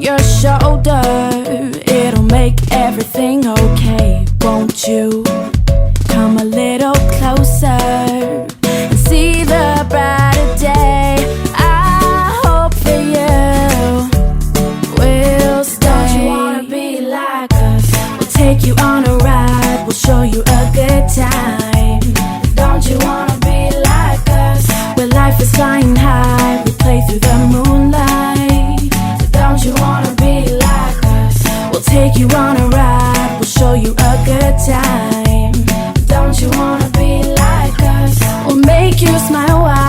your shoulder. It'll make everything okay. Won't you come a little closer and see the brighter day? I hope that you will stay. Don't you wanna be like us? We'll take you on a ride, we'll show you a good time. Don't you wanna be like us? Where life is flying high, we play through the moonlight. So don't you wanna be like us? We'll take you on a ride, we'll show you a good time. Don't you wanna be like us? We'll make you smile wide.